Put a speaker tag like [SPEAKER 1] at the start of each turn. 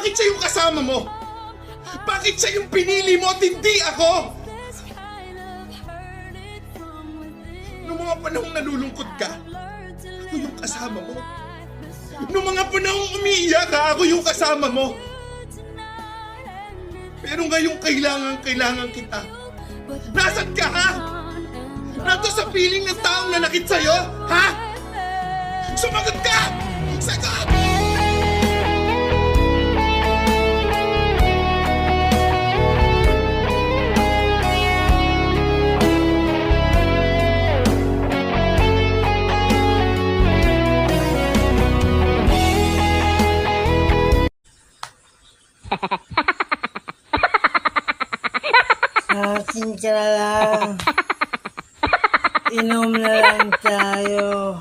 [SPEAKER 1] Bakit siya yung kasama mo? Bakit siya yung pinili mo at hindi ako? Noong mga panahong nalulungkot ka, ako yung kasama mo. Noong mga panahong umiiyak ka, ako yung kasama mo. Pero ngayong kailangan kita. Nasaan ka, ha? Nandun sa piling ng taong nanakit sa'yo, ha? Sumagot ka! Sagot!
[SPEAKER 2] Akin ka na lang. Inom na lang tayo.